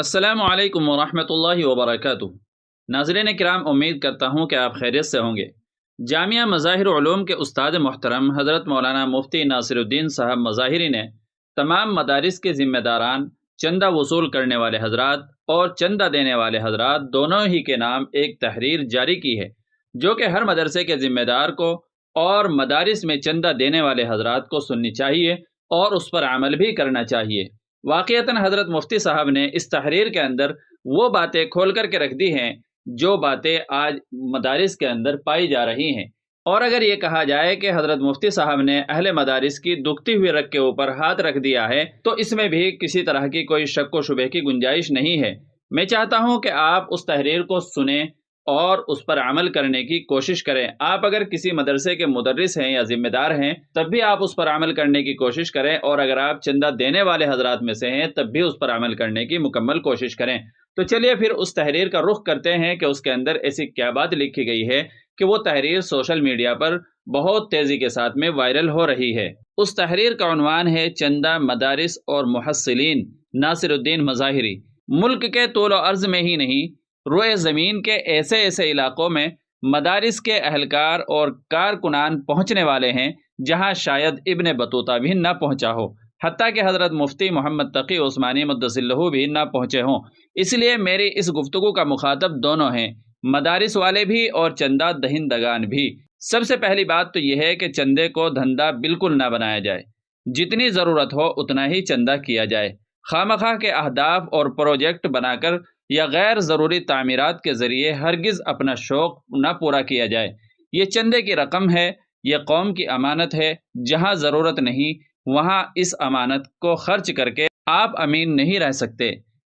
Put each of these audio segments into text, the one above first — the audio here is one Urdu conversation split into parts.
السلام علیکم ورحمۃ اللہ وبرکاتہ۔ ناظرین کرام، امید کرتا ہوں کہ آپ خیریت سے ہوں گے۔ جامعہ مظاہر علوم کے استاد محترم حضرت مولانا مفتی ناصر الدین صاحب مظاہری نے تمام مدارس کے ذمہ داران، چندہ وصول کرنے والے حضرات اور چندہ دینے والے حضرات دونوں ہی کے نام ایک تحریر جاری کی ہے، جو کہ ہر مدرسے کے ذمہ دار کو اور مدارس میں چندہ دینے والے حضرات کو سننی چاہیے اور اس پر عمل بھی کرنا چاہیے۔ واقعتاً حضرت مفتی صاحب نے اس تحریر کے اندر وہ باتیں کھول کر کے رکھ دی ہیں جو باتیں آج مدارس کے اندر پائی جا رہی ہیں، اور اگر یہ کہا جائے کہ حضرت مفتی صاحب نے اہل مدارس کی دکھتی ہوئی رگ کے اوپر ہاتھ رکھ دیا ہے تو اس میں بھی کسی طرح کی کوئی شک و شبہ کی گنجائش نہیں ہے۔ میں چاہتا ہوں کہ آپ اس تحریر کو سنیں اور اس پر عمل کرنے کی کوشش کریں۔ آپ اگر کسی مدرسے کے مدرس ہیں یا ذمہ دار ہیں تب بھی آپ اس پر عمل کرنے کی کوشش کریں، اور اگر آپ چندہ دینے والے حضرات میں سے ہیں تب بھی اس پر عمل کرنے کی مکمل کوشش کریں۔ تو چلیے پھر اس تحریر کا رخ کرتے ہیں کہ اس کے اندر ایسی کیا بات لکھی گئی ہے کہ وہ تحریر سوشل میڈیا پر بہت تیزی کے ساتھ میں وائرل ہو رہی ہے۔ اس تحریر کا عنوان ہے چندہ مدارس اور محصلین ناصر الدین مظاہری۔ ملک کے طول و عرض میں ہی نہیں، روئے زمین کے ایسے ایسے علاقوں میں مدارس کے اہلکار اور کارکنان پہنچنے والے ہیں جہاں شاید ابن بطوطہ بھی نہ پہنچا ہو، حتیٰ کہ حضرت مفتی محمد تقی عثمانی مقدس اللہ بھی نہ پہنچے ہوں۔ اس لیے میری اس گفتگو کا مخاطب دونوں ہیں، مدارس والے بھی اور چندہ دہندگان بھی۔ سب سے پہلی بات تو یہ ہے کہ چندے کو دھندا بالکل نہ بنایا جائے، جتنی ضرورت ہو اتنا ہی چندہ کیا جائے۔ خواہ کے اہداف اور پروجیکٹ بنا کر یا غیر ضروری تعمیرات کے ذریعے ہرگز اپنا شوق نہ پورا کیا جائے۔ یہ چندے کی رقم ہے، یہ قوم کی امانت ہے۔ جہاں ضرورت نہیں وہاں اس امانت کو خرچ کر کے آپ امین نہیں رہ سکتے۔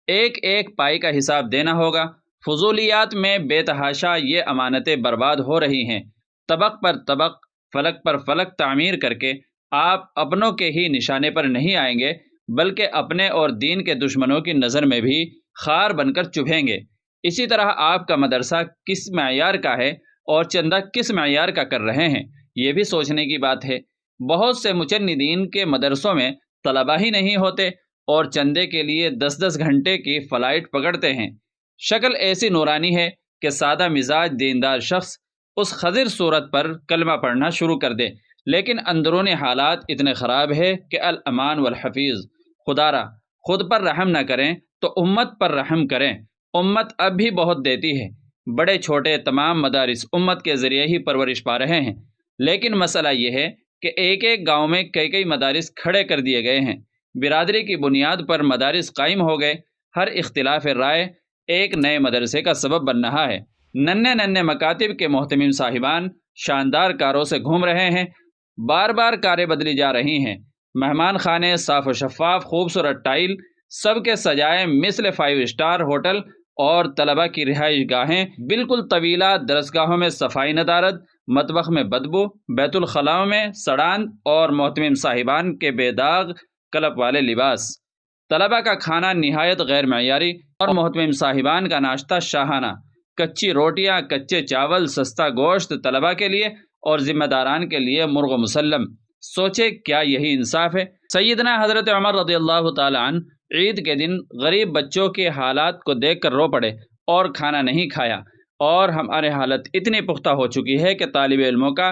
ایک ایک پائی کا حساب دینا ہوگا۔ فضولیات میں بے تحاشا یہ امانتیں برباد ہو رہی ہیں۔ طبق پر طبق، فلک پر فلک تعمیر کر کے آپ اپنوں کے ہی نشانے پر نہیں آئیں گے، بلکہ اپنے اور دین کے دشمنوں کی نظر میں بھی خار بن کر چبھیں گے۔ اسی طرح آپ کا مدرسہ کس معیار کا ہے اور چندہ کس معیار کا کر رہے ہیں، یہ بھی سوچنے کی بات ہے۔ بہت سے مچندین کے مدرسوں میں طلبہ ہی نہیں ہوتے اور چندے کے لیے 10 گھنٹے کی فلائٹ پکڑتے ہیں۔ شکل ایسی نورانی ہے کہ سادہ مزاج دیندار شخص اس خضر صورت پر کلمہ پڑھنا شروع کر دے، لیکن اندرونی حالات اتنے خراب ہے کہ الامان والحفیظ، خدارا خود پر رحم نہ کریں تو امت پر رحم کریں۔ امت اب بھی بہت دیتی ہے، بڑے چھوٹے تمام مدارس امت کے ذریعے ہی پرورش پا رہے ہیں، لیکن مسئلہ یہ ہے کہ ایک ایک گاؤں میں کئی مدارس کھڑے کر دیے گئے ہیں، برادری کی بنیاد پر مدارس قائم ہو گئے۔ ہر اختلاف رائے ایک نئے مدرسے کا سبب بن رہا ہے۔ ننھے مکاتب کے محتمم صاحبان شاندار کاروں سے گھوم رہے ہیں، بار کاریں بدلی جا رہی ہیں، مہمان خانے صاف و شفاف، خوبصورت ٹائل سب کے سجائے مثل 5 اسٹار ہوٹل، اور طلبہ کی رہائش گاہیں بالکل طویلہ، درسگاہوں میں صفائی ندارت، مطبخ میں بدبو، بیت الخلاء میں سڑان، اور محتمم صاحبان کے بے داغ کلپ والے لباس۔ طلبہ کا کھانا نہایت غیر معیاری اور محتمم صاحبان کا ناشتہ شاہانہ، کچی روٹیاں، کچے چاول، سستا گوشت طلبہ کے لیے اور ذمہ داران کے لیے مرغ و مسلم۔ سوچے کیا یہی انصاف ہے؟ سیدنا حضرت عمر رضی اللہ تعالی عنہ عید کے دن غریب بچوں کے حالات کو دیکھ کر رو پڑے اور کھانا نہیں کھایا، اور ہماری حالت اتنی پختہ ہو چکی ہے کہ طالب علموں کا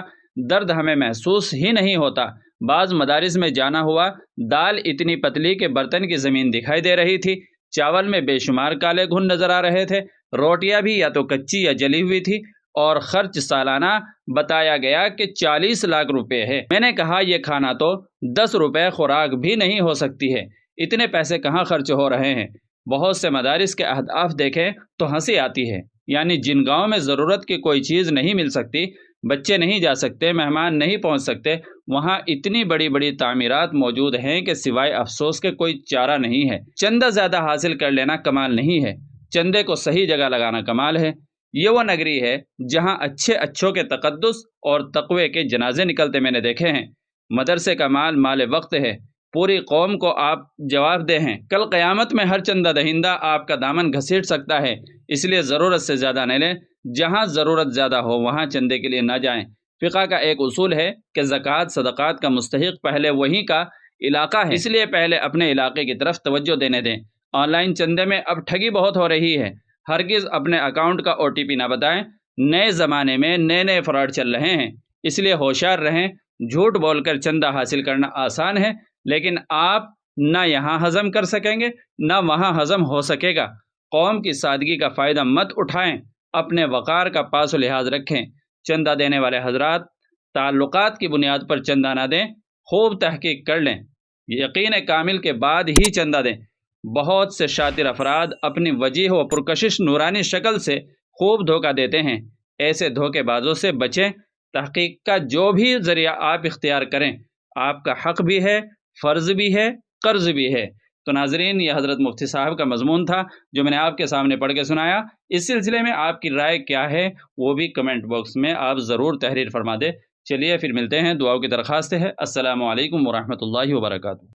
درد ہمیں محسوس ہی نہیں ہوتا۔ بعض مدارس میں جانا ہوا، دال اتنی پتلی کہ برتن کی زمین دکھائی دے رہی تھی، چاول میں بے شمار کالے گھن نظر آ رہے تھے، روٹیاں بھی یا تو کچی یا جلی ہوئی تھی، اور خرچ سالانہ بتایا گیا کہ 40 لاکھ روپے ہے۔ میں نے کہا یہ کھانا تو 10 روپے خوراک بھی نہیں ہو سکتی ہے، اتنے پیسے کہاں خرچ ہو رہے ہیں؟ بہت سے مدارس کے اہداف دیکھیں تو ہنسی آتی ہے، یعنی جن گاؤں میں ضرورت کی کوئی چیز نہیں مل سکتی، بچے نہیں جا سکتے، مہمان نہیں پہنچ سکتے، وہاں اتنی بڑی تعمیرات موجود ہیں کہ سوائے افسوس کے کوئی چارہ نہیں ہے۔ چندہ زیادہ حاصل کر لینا کمال نہیں ہے، چندے کو صحیح جگہ لگانا کمال ہے۔ یہ وہ نگری ہے جہاں اچھوں کے تقدس اور تقوی کے جنازے نکلتے میں نے دیکھے ہیں۔ مدرسے کا مال وقت ہے، پوری قوم کو آپ جواب دہ ہیں۔ کل قیامت میں ہر چندہ دہندہ آپ کا دامن گھسیٹ سکتا ہے، اس لیے ضرورت سے زیادہ نہ لیں، جہاں ضرورت زیادہ ہو وہاں چندے کے لیے نہ جائیں۔ فقہ کا ایک اصول ہے کہ زکوٰۃ صدقات کا مستحق پہلے وہیں کا علاقہ ہے، اس لیے پہلے اپنے علاقے کی طرف توجہ دینے دیں آن لائن چندے میں اب ٹھگی بہت ہو رہی ہے۔ ہرگز اپنے اکاؤنٹ کا OTP نہ بتائیں۔ نئے زمانے میں نئے فراڈ چل رہے ہیں، اس لیے ہوشیار رہیں۔ جھوٹ بول کر چندہ حاصل کرنا آسان ہے، لیکن آپ نہ یہاں ہضم کر سکیں گے نہ وہاں ہضم ہو سکے گا۔ قوم کی سادگی کا فائدہ مت اٹھائیں، اپنے وقار کا پاس و لحاظ رکھیں۔ چندہ دینے والے حضرات تعلقات کی بنیاد پر چندہ نہ دیں، خوب تحقیق کر لیں، یقین کامل کے بعد ہی چندہ دیں۔ بہت سے شاطر افراد اپنی وجیح و پرکشش نورانی شکل سے خوب دھوکہ دیتے ہیں، ایسے دھوکے بازوں سے بچیں۔ تحقیق کا جو بھی ذریعہ آپ اختیار کریں، آپ کا حق بھی ہے، فرض بھی ہے، قرض بھی ہے۔ تو ناظرین، یہ حضرت مفتی صاحب کا مضمون تھا جو میں نے آپ کے سامنے پڑھ کے سنایا۔ اس سلسلے میں آپ کی رائے کیا ہے وہ بھی کمنٹ باکس میں آپ ضرور تحریر فرما دیں۔ چلیے پھر ملتے ہیں، دعاؤں کی درخواست ہے۔ السلام علیکم ورحمۃ اللہ وبرکاتہ۔